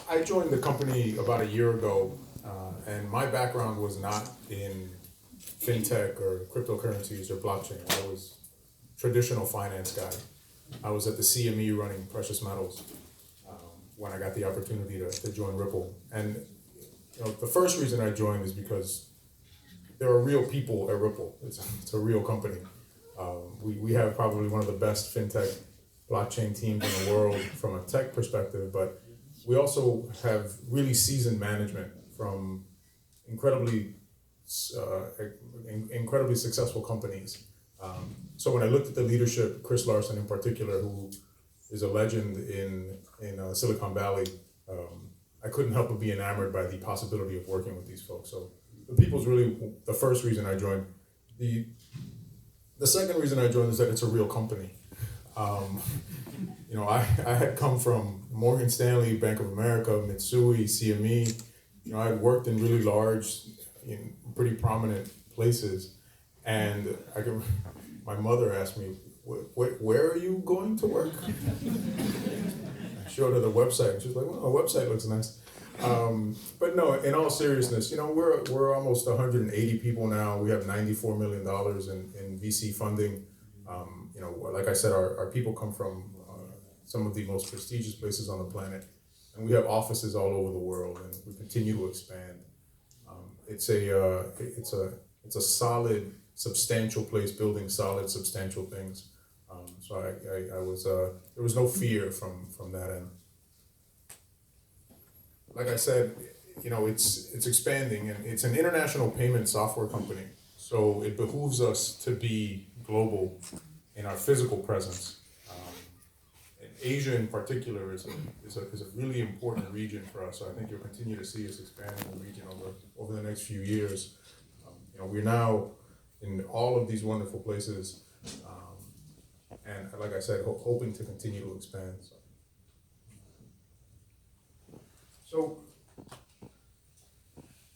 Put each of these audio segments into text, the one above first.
I joined the company about a year ago, and my background was not in fintech or cryptocurrencies or blockchain. I was traditional finance guy. I was at the CME running precious metals when I got the opportunity to join Ripple. And the first reason I joined is because there are real people at Ripple. It's a real company. We have probably one of the best fintech blockchain teams in the world from a tech perspective, but we also have really seasoned management from incredibly incredibly successful companies. So when I looked at the leadership, Chris Larson in particular, who is a legend in Silicon Valley, I couldn't help but be enamored by the possibility of working with these folks. So the people's really the first reason I joined. The second reason I joined is that it's a real company. I had come from Morgan Stanley, Bank of America, Mitsui, CME. I had worked in really large, pretty prominent places, and my mother asked me, "Where are you going to work?" I showed her the website, and she was like, "Well, the website looks nice." But no, in all seriousness, we're almost 180 people now. We have $94 million in VC funding. Like I said, our people come from some of the most prestigious places on the planet, and we have offices all over the world, and we continue to expand. It's a solid, substantial place, building solid, substantial things. So I was there was no fear from that end. Like I said, it's expanding, and it's an international payment software company. So it behooves us to be global in our physical presence. And Asia in particular is a really important region for us. So I think you'll continue to see us expand in the region over the next few years. We're now in all of these wonderful places, and like I said, hoping to continue to expand. So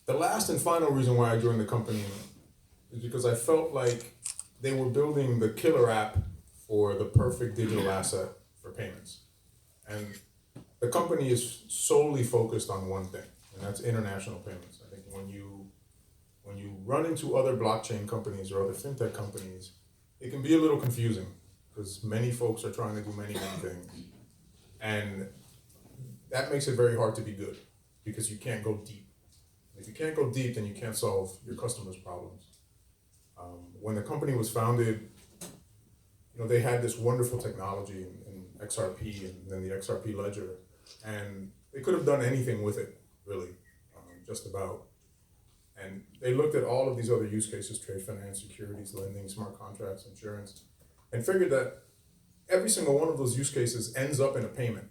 the last and final reason why I joined the company is because I felt like they were building the killer app for the perfect digital asset for payments. And the company is solely focused on one thing, and that's international payments. I think when you run into other blockchain companies or other fintech companies, it can be a little confusing because many folks are trying to do many things. And that makes it very hard to be good because you can't go deep. If you can't go deep, then you can't solve your customers' problems. When the company was founded, they had this wonderful technology in XRP and then the XRP ledger, and they could have done anything with it, really, just about. And they looked at all of these other use cases, trade finance, securities, lending, smart contracts, insurance, and figured that every single one of those use cases ends up in a payment.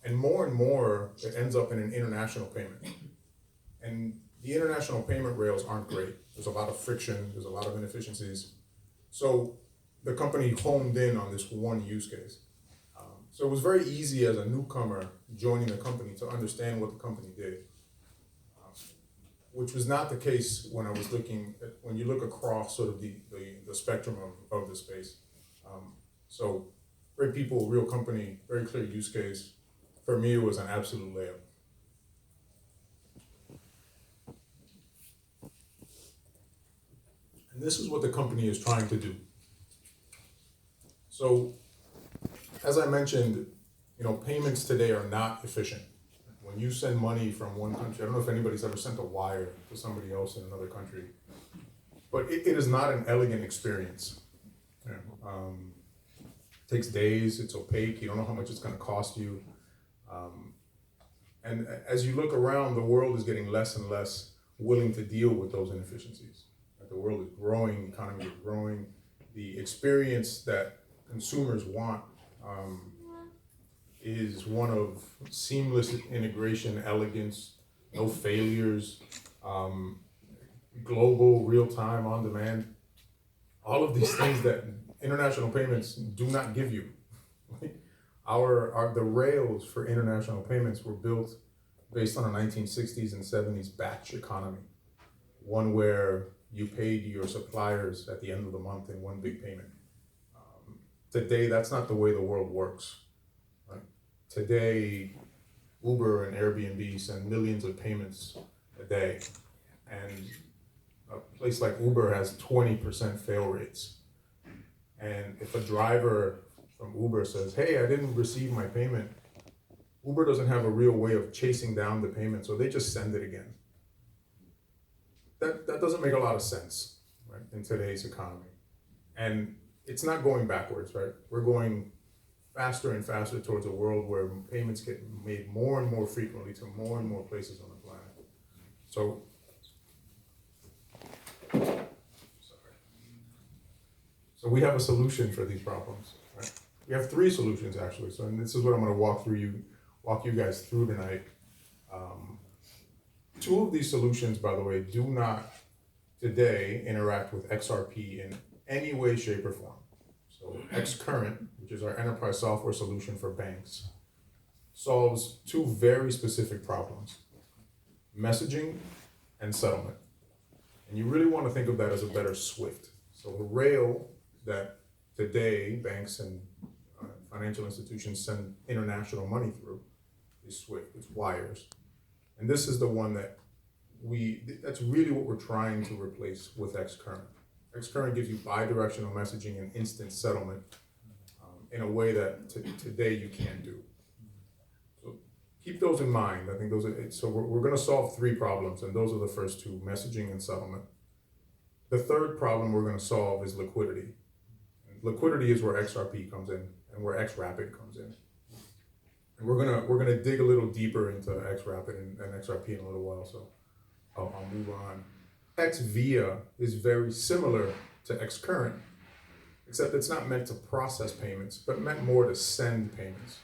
And more, it ends up in an international payment. And the international payment rails aren't great. There's a lot of friction, there's a lot of inefficiencies. So the company homed in on this one use case. So it was very easy as a newcomer joining the company to understand what the company did, which was not the case when I was when you look across sort of the spectrum of the space. So great people, real company, very clear use case. For me, it was an absolute layup. And this is what the company is trying to do. So, as I mentioned, payments today are not efficient. When you send money from one country, I don't know if anybody's ever sent a wire to somebody else in another country, but it is not an elegant experience. It takes days, it's opaque, you don't know how much it's going to cost you. And as you look around, the world is getting less and less willing to deal with those inefficiencies. The world is growing, economies are growing. The experience that consumers want is one of seamless integration, elegance, no failures, global, real-time, on-demand. All of these things that international payments do not give you. The rails for international payments were built based on a 1960s and 70s batch economy, one where you paid your suppliers at the end of the month in one big payment. Today, that's not the way the world works. Right? Today, Uber and Airbnb send millions of payments a day, and a place like Uber has 20% fail rates. And if a driver from Uber says, "Hey, I didn't receive my payment," Uber doesn't have a real way of chasing down the payment, so they just send it again. That doesn't make a lot of sense, right, in today's economy. And it's not going backwards, right? We're going faster and faster towards a world where payments get made more and more frequently to more and more places on the planet. So, so we have a solution for these problems, right? We have three solutions actually. So, and this is what I'm going to walk you guys through tonight. Two of these solutions, by the way, do not today interact with XRP in any way, shape, or form. So XCurrent, which is our enterprise software solution for banks, solves two very specific problems: messaging and settlement. And you really want to think of that as a better SWIFT. So the rail that today banks and financial institutions send international money through is SWIFT, it's wires. And this is the one that's really what we're trying to replace with XCurrent. XCurrent gives you bi-directional messaging and instant settlement in a way that today you can't do. So keep those in mind. I think so we're gonna solve three problems, and those are the first two: messaging and settlement. The third problem we're gonna solve is liquidity. And liquidity is where XRP comes in and where XRapid comes in. And we're gonna dig a little deeper into XRapid and XRP in a little while, so I'll move on. XVIA is very similar to XCurrent, except it's not meant to process payments, but meant more to send payments.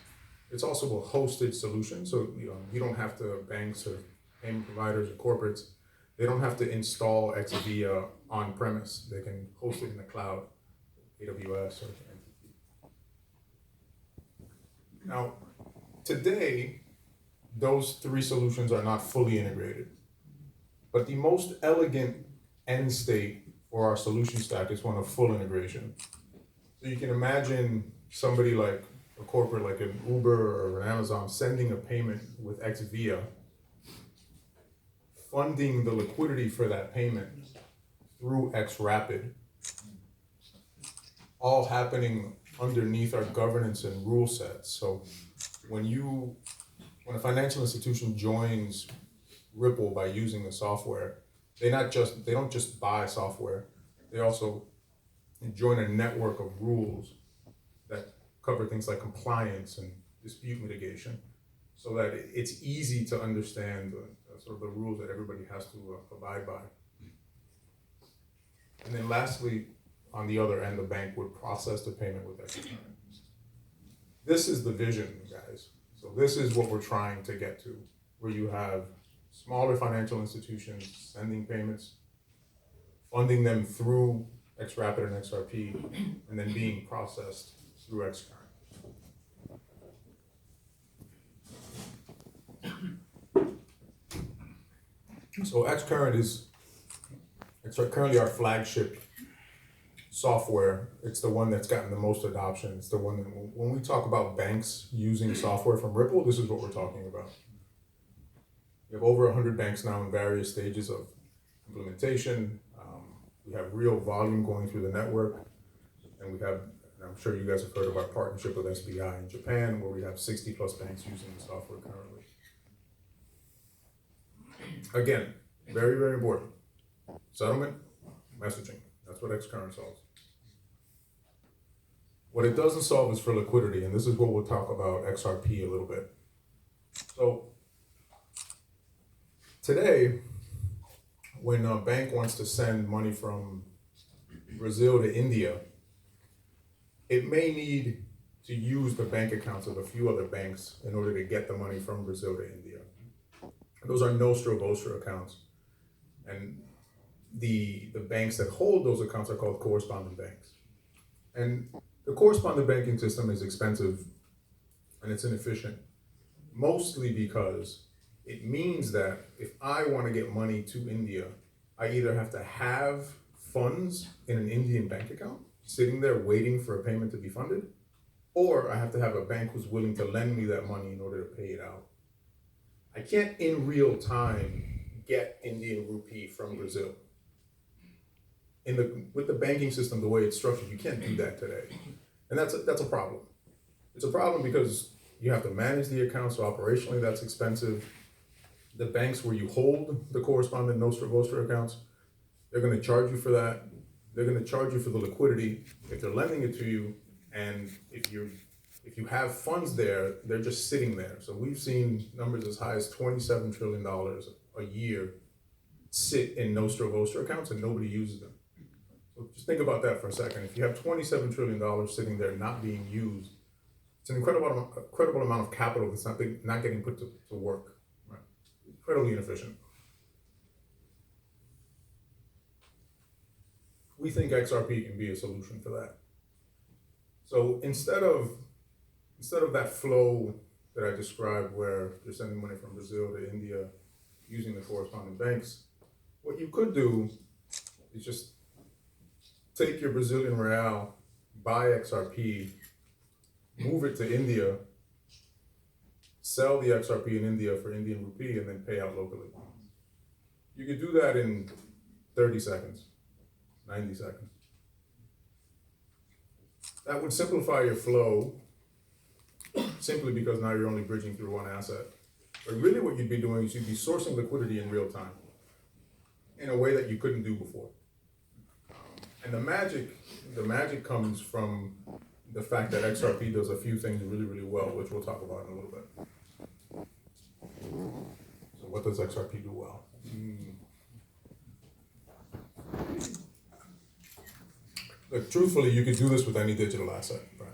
It's also a hosted solution, so you don't have to, banks or payment providers or corporates, they don't have to install XVIA on premise. They can host it in the cloud, AWS or GCP. Now, today, those three solutions are not fully integrated. But the most elegant end state for our solution stack is one of full integration. So you can imagine somebody like a corporate like an Uber or an Amazon sending a payment with XVIA, funding the liquidity for that payment through XRapid, all happening underneath our governance and rule sets. So when a financial institution joins Ripple by using the software, they don't just buy software, they also join a network of rules that cover things like compliance and dispute mitigation, so that it's easy to understand sort of the rules that everybody has to abide by. And then lastly, on the other end, the bank would process the payment with XCurrent. This is the vision, guys. So this is what we're trying to get to, where you have smaller financial institutions sending payments, funding them through XRapid and XRP, and then being processed through XCurrent. So XCurrent is currently our flagship software. It's the one that's gotten the most adoption. It's the one that when we talk about banks using software from Ripple, this is what we're talking about. We have over 100 banks now in various stages of implementation. We have real volume going through the network. And I'm sure you guys have heard of our partnership with SBI in Japan, where we have 60 plus banks using the software currently. Again, very, very important. Settlement, messaging. That's what XCurrent solves. What it doesn't solve is for liquidity, and this is what we'll talk about XRP a little bit. So today, when a bank wants to send money from Brazil to India, it may need to use the bank accounts of a few other banks in order to get the money from Brazil to India. Those are nostro-vostro accounts. And the banks that hold those accounts are called correspondent banks. And the correspondent banking system is expensive and it's inefficient, mostly because it means that if I want to get money to India, I either have to have funds in an Indian bank account sitting there waiting for a payment to be funded, or I have to have a bank who's willing to lend me that money in order to pay it out. I can't in real time get Indian rupee from Brazil. With the banking system, the way it's structured, you can't do that today. And that's a problem. It's a problem because you have to manage the account, so operationally that's expensive. The banks where you hold the correspondent Nostra Vostra accounts, they're gonna charge you for that. They're gonna charge you for the liquidity if they're lending it to you, and if you have funds there, they're just sitting there. So we've seen numbers as high as $27 trillion a year sit in Nostra Vostra accounts and nobody uses them. So just think about that for a second. If you have $27 trillion sitting there not being used, it's an incredible amount of capital that's not getting put to work. Right? Incredibly inefficient. We think XRP can be a solution for that. So instead of that flow that I described where you're sending money from Brazil to India using the corresponding banks, what you could do is just take your Brazilian real, buy XRP, move it to India, sell the XRP in India for Indian rupee, and then pay out locally. You could do that in 30 seconds, 90 seconds. That would simplify your flow simply because now you're only bridging through one asset. But really what you'd be doing is you'd be sourcing liquidity in real time in a way that you couldn't do before. And the magic comes from the fact that XRP does a few things really, really well, which we'll talk about in a little bit. So what does XRP do well? Look, truthfully, you could do this with any digital asset, right?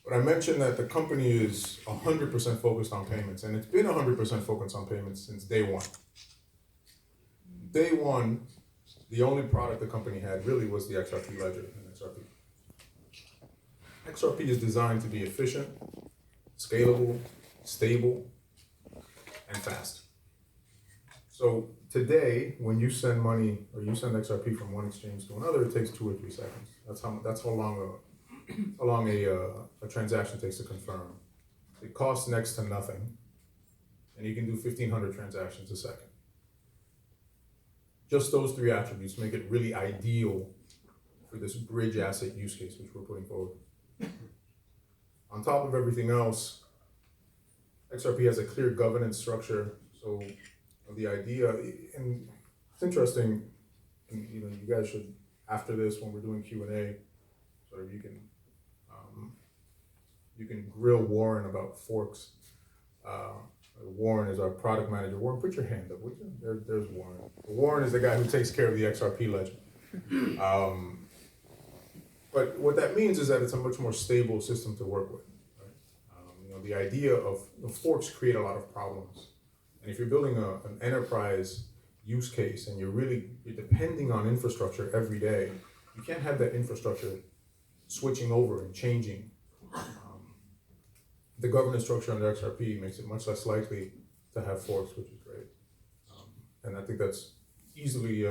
But I mentioned that the company is 100% focused on payments, and it's been 100% focused on payments since day one. Day one, the only product the company had really was the XRP ledger and XRP. XRP is designed to be efficient, scalable, stable, and fast. So today, when you send money or you send XRP from one exchange to another, it takes 2 or 3 seconds. That's how long a transaction takes to confirm. It costs next to nothing, and you can do 1,500 transactions a second. Just those 3 attributes make it really ideal for this bridge asset use case, which we're putting forward. On top of everything else, XRP has a clear governance structure. So the idea, and it's interesting, and, you guys should, after this, when we're doing Q&A, sort of you can grill Warren about forks. Warren is our product manager. Warren, put your hand up, would you? There's Warren. Warren is the guy who takes care of the XRP ledger. But what that means is that it's a much more stable system to work with. Right? The idea of forks create a lot of problems. And if you're building an enterprise use case and you're depending on infrastructure every day, you can't have that infrastructure switching over and changing. The governance structure under XRP makes it much less likely to have forks, which is great. And I think that's easily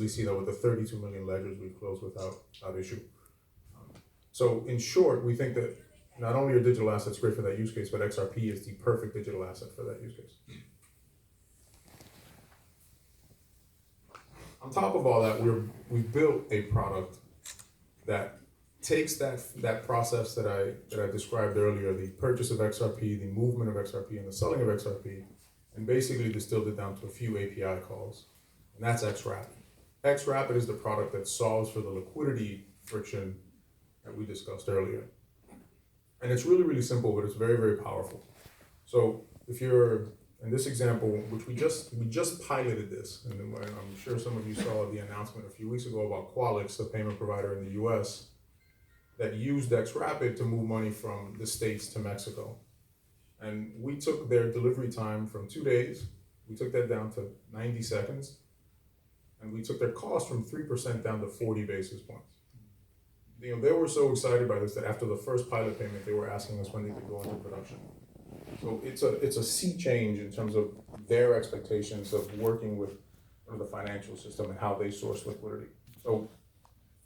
see that with the 32 million ledgers we've closed without issue. So in short, we think that not only are digital assets great for that use case, but XRP is the perfect digital asset for that use case. On top of all that, we've built a product that takes that process that I described earlier, the purchase of XRP, the movement of XRP, and the selling of XRP, and basically distilled it down to a few API calls, and that's XRapid. XRapid is the product that solves for the liquidity friction that we discussed earlier. And it's really, really simple, but it's very, very powerful. So if you're, in this example, which we just piloted this, and I'm sure some of you saw the announcement a few weeks ago about Qualix, the payment provider in the US, that used XRapid to move money from the States to Mexico. And we took their delivery time from 2 days, we took that down to 90 seconds, and we took their cost from 3% down to 40 basis points. They were so excited by this that after the first pilot payment, they were asking us when they could go into production. So it's a sea change in terms of their expectations of working with the financial system and how they source liquidity. So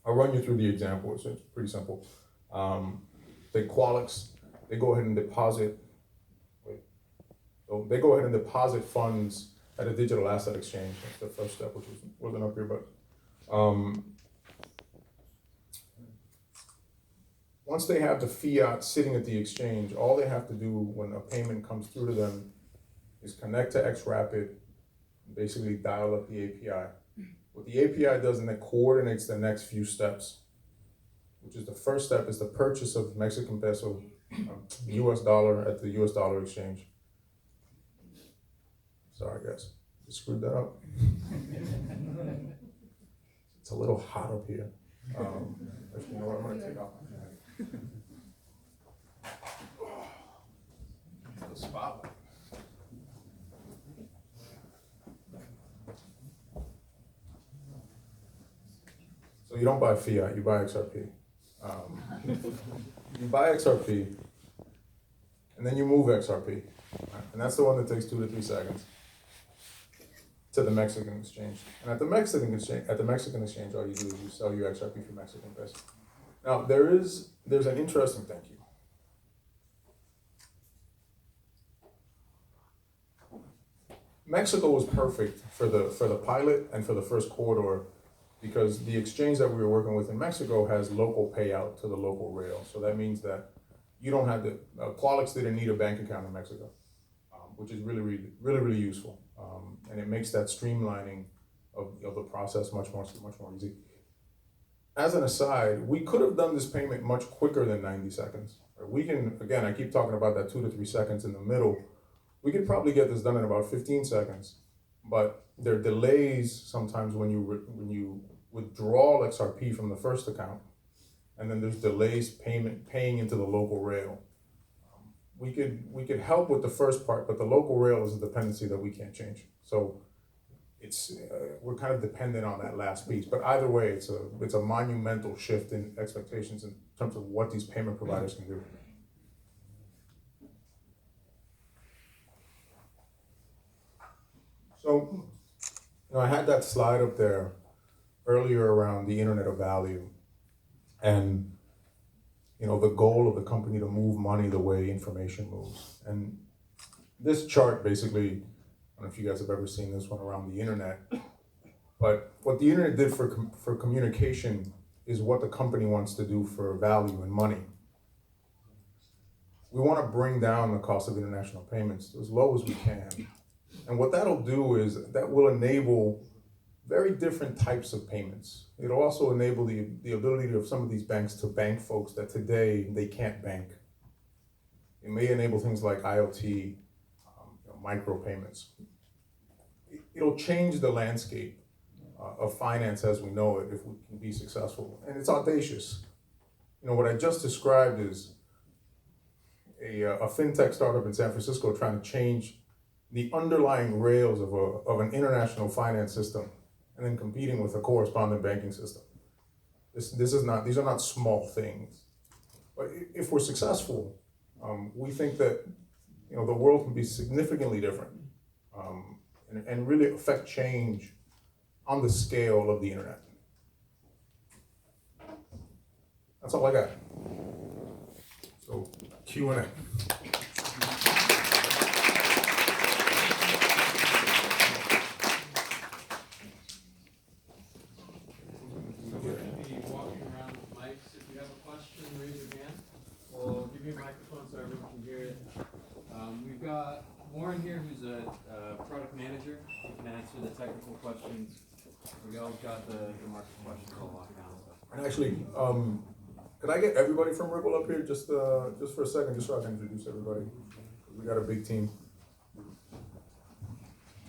I'll run you through the example. It's pretty simple. Qualix, they go ahead and deposit So they go ahead and deposit funds at a digital asset exchange. That's the first step, which wasn't up here, but once they have the fiat sitting at the exchange, all they have to do when a payment comes through to them is connect to XRapid, basically dial up the API. What the API does, and it coordinates the next few steps, which is the first step is the purchase of Mexican peso, US dollar at the US dollar exchange. Sorry guys, I screwed that up. It's a little hot up here. Actually, you know what, I'm gonna take off the spotlight. So you don't buy fiat, you buy XRP. You buy XRP, and then you move XRP, and that's the one that takes 2 to 3 seconds to the Mexican exchange. And at the Mexican exchange, all you do is you sell your XRP for Mexican peso. Now there's an interesting thank you. Mexico was perfect for the pilot and for the first corridor, because the exchange that we were working with in Mexico has local payout to the local rail. So that means that you don't have to, Qualix didn't need a bank account in Mexico, which is really useful. And it makes that streamlining of the process much more easy. As an aside, we could have done this payment much quicker than 90 seconds. We can, again, I keep talking about that 2 to 3 seconds in the middle. We could probably get this done in about 15 seconds, but there are delays sometimes when you withdraw XRP from the first account, and then there's delays paying into the local rail. We could help with the first part, but the local rail is a dependency that we can't change. So it's we're kind of dependent on that last piece. But either way, it's a monumental shift in expectations in terms of what these payment providers can do. So, I had that slide up there earlier around the Internet of Value, and the goal of the company to move money the way information moves. And this chart basically, I don't know if you guys have ever seen this one around the internet, but what the internet did for communication is what the company wants to do for value and money. We want to bring down the cost of international payments as low as we can. And what that'll do is that will enable very different types of payments. It'll also enable the ability of some of these banks to bank folks that today they can't bank. It may enable things like IoT, micropayments. It'll change the landscape of finance as we know it if we can be successful. And it's audacious. What I just described is a fintech startup in San Francisco trying to change the underlying rails of an international finance system, and then competing with a correspondent banking system. These are not small things. But if we're successful, we think that the world can be significantly different, and really affect change on the scale of the internet. That's all I got. So Q&A. We've got Warren here, who's a product manager. He can answer the technical questions. We all got the market questions all locked down. So. And actually, could I get everybody from Ripple up here just for a second, just so I can introduce everybody? We got a big team.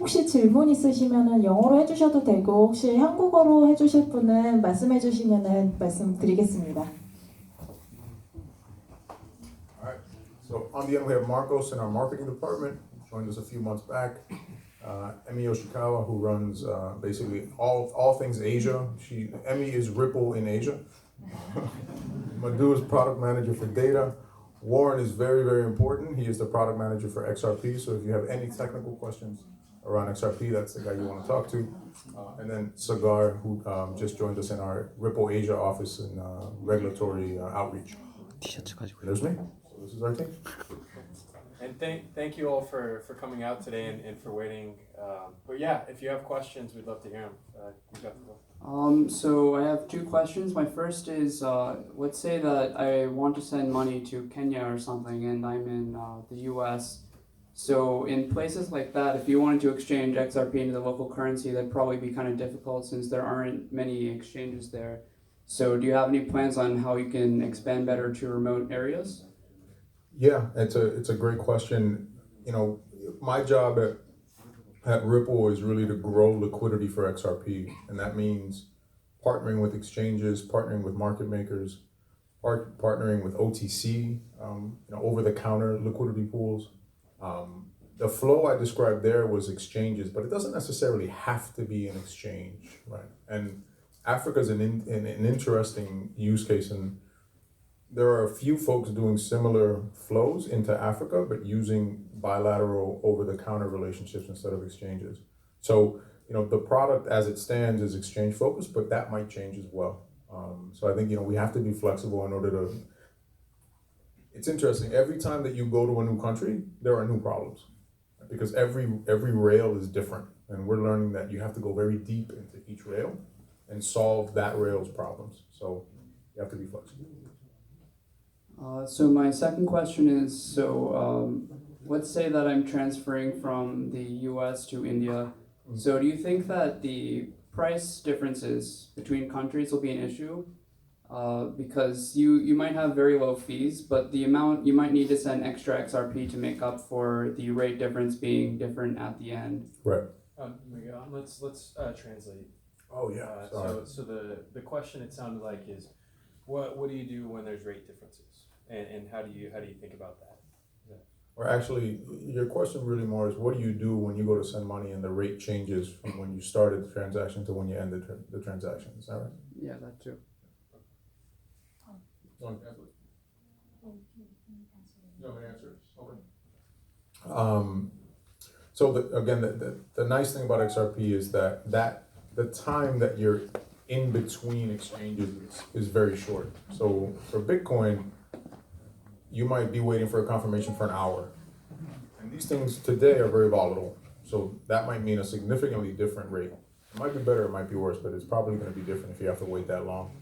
혹시 질문 있으시면은 영어로 해주셔도 되고, 혹시 한국어로 해주실 분은 말씀해 주시면은 말씀드리겠습니다. So on the end, we have Marcos in our marketing department, joined us a few months back. Emi Yoshikawa, who runs basically all things Asia. Emi is Ripple in Asia. Madhu is product manager for data. Warren is very, very important. He is the product manager for XRP. So if you have any technical questions around XRP, that's the guy you want to talk to. And then Sagar, who just joined us in our Ripple Asia office in regulatory outreach. There's me. This is our team. And thank you all for coming out today and for waiting. But yeah, if you have questions, we'd love to hear them. You got the floor. So I have two questions. My first is, let's say that I want to send money to Kenya or something, and I'm in the U.S. So in places like that, if you wanted to exchange XRP into the local currency, that'd probably be kind of difficult since there aren't many exchanges there. So do you have any plans on how you can expand better to remote areas? Yeah, it's a great question. You know, my job at Ripple is really to grow liquidity for XRP, and that means partnering with exchanges, partnering with market makers, partnering with OTC, over-the-counter liquidity pools. The flow I described there was exchanges, but it doesn't necessarily have to be an exchange, right? And Africa is an interesting use case, and there are a few folks doing similar flows into Africa, but using bilateral over-the-counter relationships instead of exchanges. So, the product as it stands is exchange focused, but that might change as well. So I think, we have to be flexible in order to. It's interesting. Every time that you go to a new country, there are new problems, because every rail is different, and we're learning that you have to go very deep into each rail and solve that rail's problems. So you have to be flexible. So my second question is, let's say that I'm transferring from the US to India. So do you think that the price differences between countries will be an issue? Because you might have very low fees, but the amount you might need to send extra XRP to make up for the rate difference being different at the end. Right. Let's translate. Oh yeah. So the question, it sounded like, is what do you do when there's rate differences, and how do you think about that? Or actually, your question really more is, what do you do when you go to send money and the rate changes from when you started the transaction to when you ended the transaction? Is that right? Yeah, that too. You want me to answer? Okay. So the nice thing about XRP is that the time that you're in between exchanges is very short. So for Bitcoin, you might be waiting for a confirmation for an hour. And these things today are very volatile. So that might mean a significantly different rate. It might be better, it might be worse, but it's probably going to be different if you have to wait that long.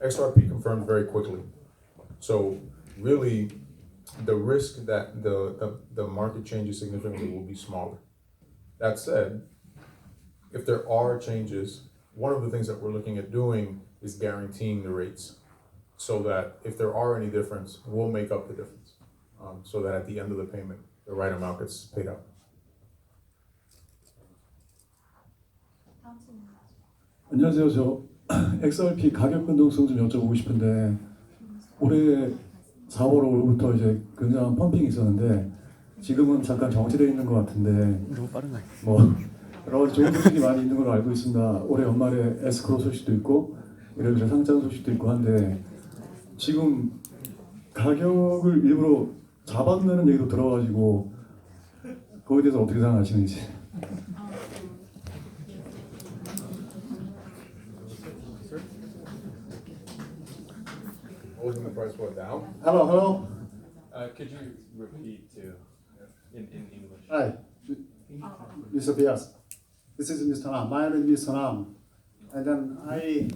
XRP confirms very quickly. So really, the risk that the market changes significantly will be smaller. That said, if there are changes, one of the things that we're looking at doing is guaranteeing the rates, so that if there are any difference, we'll make up the difference, so that at the end of the payment, the right amount gets paid out. 안녕하세요. 저 XRP 가격 변동성 좀 여쭤보고 싶은데, 올해 4월 5월부터 이제 굉장한 펌핑이 있었는데 지금은 잠깐 정체되어 있는 것 같은데, 뭐 여러 가지 좋은 소식이 많이 있는 걸로 알고 있습니다. 올해 연말에 에스크로 소식도 있고 이런저런 상장 소식도 있고 한데, 지금 가격을 일부러 잡아둔다는 얘기도 들어가지고 거기에 대해서 어떻게 생각하시는지. Holding the price what, down? Hello. Could you repeat too, in English? Hi, Mr. Pias. This is Mr. Nam. My name is Mr. Nam. And then I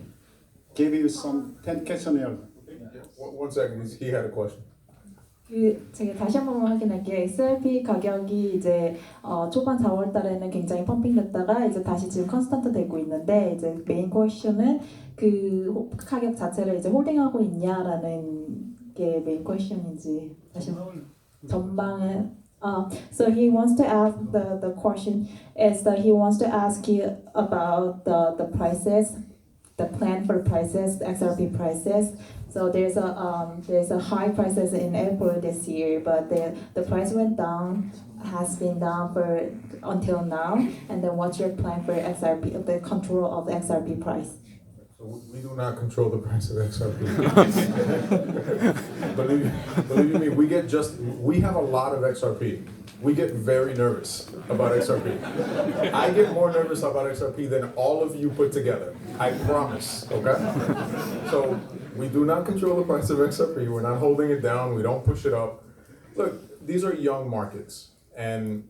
gave you some 10 questionnaire. One second, he had a question. 제가 다시 한 번만 확인할게요. XRP 가격이 이제 초반 4월 달에는 굉장히 펌핑됐다가 이제 다시 지금 컨스턴트 되고 있는데, 이제 메인 퀘션은 그 가격 자체를 이제 홀딩하고 있냐라는 게 메인 퀘션인지 다시 한번 전방은 so he wants to ask the question is that he wants to ask you about the prices, the plan for prices, the XRP prices. So there's a high prices in April this year, but the price went down, has been down for until now. And then what's your plan for XRP, the control of the XRP price? So we do not control the price of XRP. believe me, we have a lot of XRP. We get very nervous about XRP. I get more nervous about XRP than all of you put together. I promise, okay? So we do not control the price of XRP. We're not holding it down. We don't push it up. Look, these are young markets, and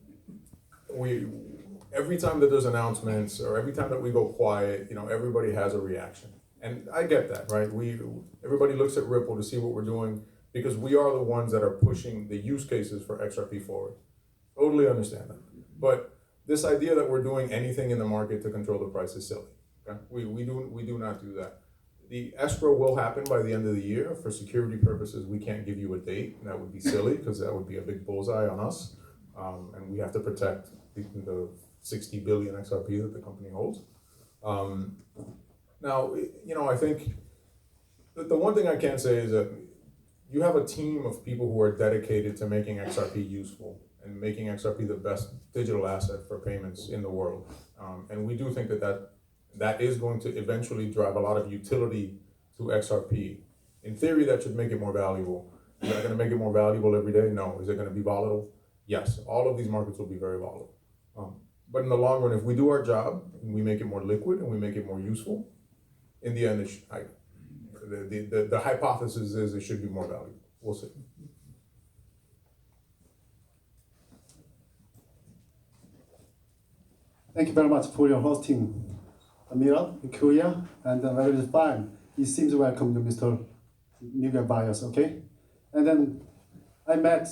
every time that there's announcements or every time that we go quiet, everybody has a reaction. And I get that, right? Everybody looks at Ripple to see what we're doing because we are the ones that are pushing the use cases for XRP forward. Totally understand that. But this idea that we're doing anything in the market to control the price is silly. Okay? We do not do that. The escrow will happen by the end of the year. For security purposes, we can't give you a date. And that would be silly because that would be a big bullseye on us. And we have to protect the 60 billion XRP that the company holds. Now, I think that the one thing I can say is that you have a team of people who are dedicated to making XRP useful and making XRP the best digital asset for payments in the world. And we do think that is going to eventually drive a lot of utility to XRP. In theory, that should make it more valuable. Is that going to make it more valuable every day? No. Is it going to be volatile? Yes. All of these markets will be very volatile. But in the long run, if we do our job and we make it more liquid and we make it more useful, in the end, the hypothesis is it should be more valuable. We'll see. Thank you very much for your hosting the Meetup in Korea, and very fine. It seems welcome to Mr. Miguel Bias, okay? And then I met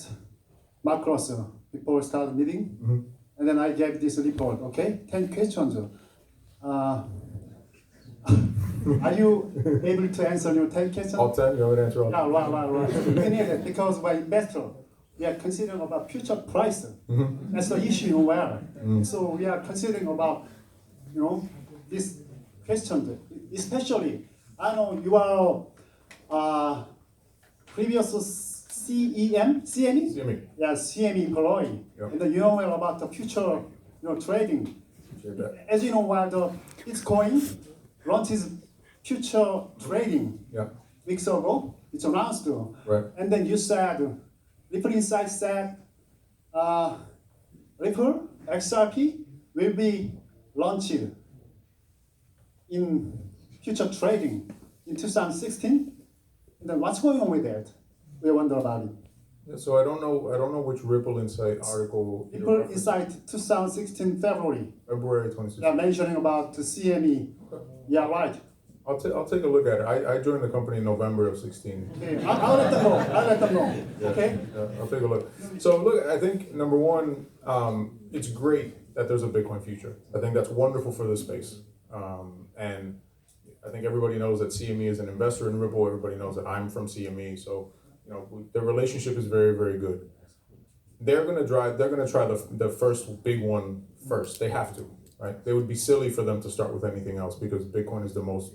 Mark Russell before start meeting, and then I gave this report, okay? 10 questions. Are you able to answer your 10 questions? All 10? You want to answer all 10? Yeah, right. We need it because by investor, we are considering about future price. That's the issue where. So we are considering about, this question, especially, I know you are previous CME? CME. Yeah, CME employee. Yep. And then you know well about the future, trading. Appreciate that. As you know, while the Bitcoin launches future trading Yeah. weeks ago, it's announced. Right. And then you said, Ripple Insight said, Ripple XRP will be launched in future trading in 2016. And then what's going on with that? We wonder about it. Yeah, so I don't know which Ripple Insight article. you're Ripple referencing. Insight 2016 February. February 26th. They are mentioning about the CME. Yeah, right. I'll take a look at it. I joined the company in November of 16. Okay, I'll let them know. Yeah, Okay. yeah, I'll take a look. So look, I think number one, it's great that there's a Bitcoin future. I think that's wonderful for the space. And I think everybody knows that CME is an investor in Ripple. Everybody knows that I'm from CME. So, the relationship is very, very good. They're gonna try the first big one first. They have to, right? They would be silly for them to start with anything else because Bitcoin is the most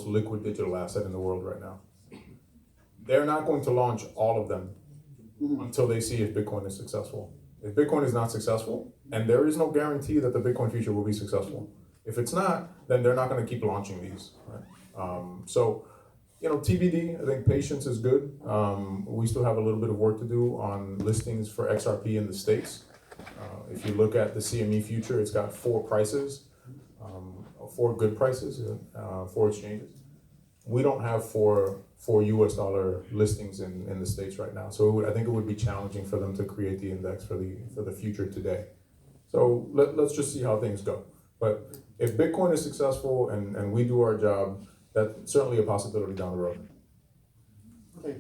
liquid digital asset in the world right now. They're not going to launch all of them until they see if Bitcoin is successful. If Bitcoin is not successful, and there is no guarantee that the Bitcoin future will be successful. If it's not, then they're not going to keep launching these. Right? So, TBD, I think patience is good. We still have a little bit of work to do on listings for XRP in the States. If you look at the CME future, it's got 4 prices, 4 good prices, 4 exchanges. We don't have 4 US dollar listings in the States right now. So I think it would be challenging for them to create the index for the future today. So let's just see how things go. But if Bitcoin is successful and we do our job, that's certainly a possibility down the road. 오케이.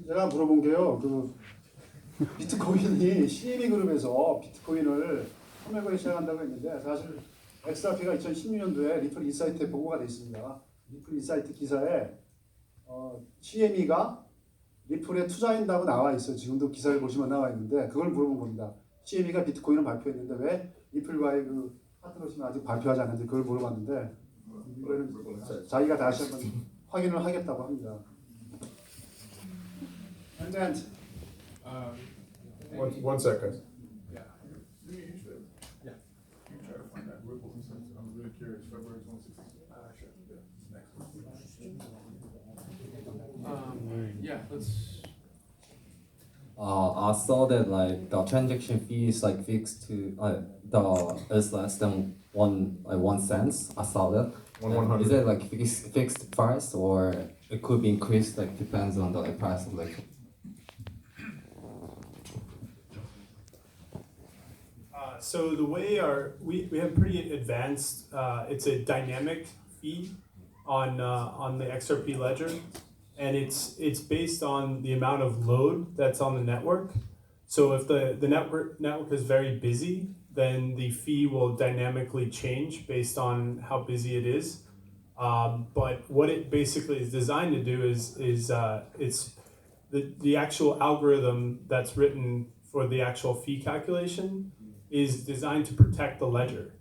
제가 물어본 게요. 비트코인이 CME 그룹에서 비트코인을 판매거래 시작한다고 했는데 사실 XRP가 2016년도에 리플 인사이트에 보고가 돼 있습니다. 리플 인사이트 기사에 CME가 리플에 투자한다고 나와 있어요. 지금도 기사를 보시면 나와 있는데 그걸 물어본 겁니다. CME가 비트코인을 발표했는데 왜 리플과의 파트너십을 아직 발표하지 않는지 그걸 물어봤는데 이거는 자기가 다시 한번 확인을 하겠다고 합니다. And then, One sec, guys. Yeah. You try to find that Ripple instance. I'm really curious. February 26th. Yeah, let's. I saw that the transaction fee is fixed to is less than 1 cent. I saw that. 100. Is it fixed price or it could be increased? Depends on the price of So the way we have pretty advanced. It's a dynamic fee on the XRP ledger, and it's based on the amount of load that's on the network. So if the network is very busy, then the fee will dynamically change based on how busy it is. But what it basically is designed to do is it's the actual algorithm that's written for the actual fee calculation is designed to protect the ledger.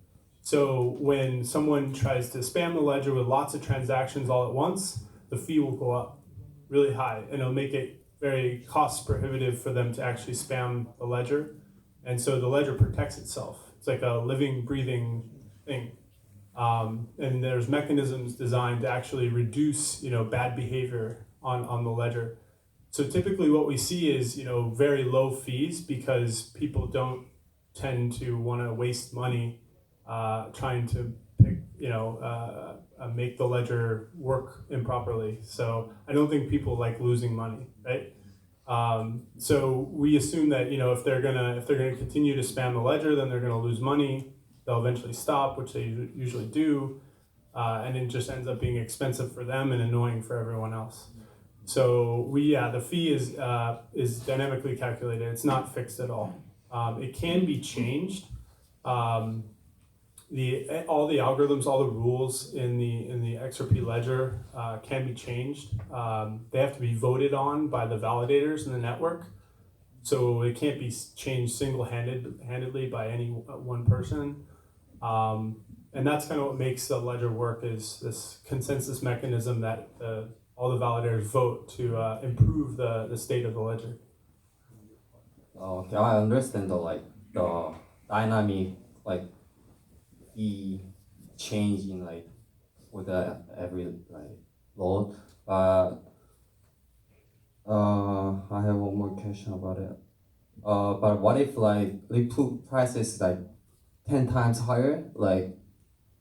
So when someone tries to spam the ledger with lots of transactions all at once, the fee will go up really high, and it'll make it very cost prohibitive for them to actually spam the ledger. And so the ledger protects itself. It's like a living, breathing thing. And there's mechanisms designed to actually reduce, bad behavior on the ledger. So typically what we see is, very low fees because people don't tend to want to waste money trying to make the ledger work improperly. So I don't think people like losing money, right? So we assume that if they're gonna continue to spam the ledger, then they're gonna lose money. They'll eventually stop, which they usually do, and it just ends up being expensive for them and annoying for everyone else. So the fee is dynamically calculated. It's not fixed at all. It can be changed. All the algorithms, all the rules in the XRP ledger can be changed. They have to be voted on by the validators in the network, so it can't be changed single-handedly by any one person. And that's kind of what makes the ledger work, is this consensus mechanism that all the validators vote to improve the state of the ledger. Okay, I understand the dynamic fee changing with every load. But I have one more question about it. But what if the price is 10 times higher?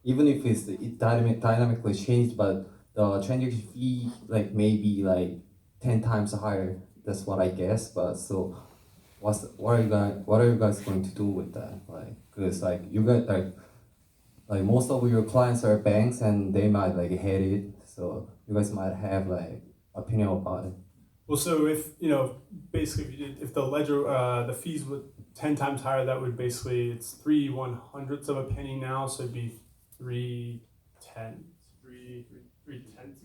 Even if it's dynamically changed, but the transaction fee maybe 10 times higher. That's what I guess. But so, what are you guys going to do with that? Because you guys most of your clients are banks, and they might hate it. So you guys might have opinion about it. Well, so if basically if the ledger the fees were 10 times higher, that would basically, it's 3/100ths of a penny now, so it'd be 3/10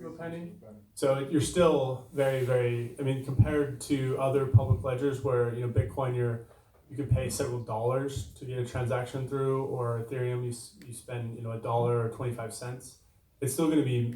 of a penny. So you're still very, very, compared to other public ledgers where Bitcoin you could pay several dollars to get a transaction through, or Ethereum you spend $1 or 25 cents. It's still going to be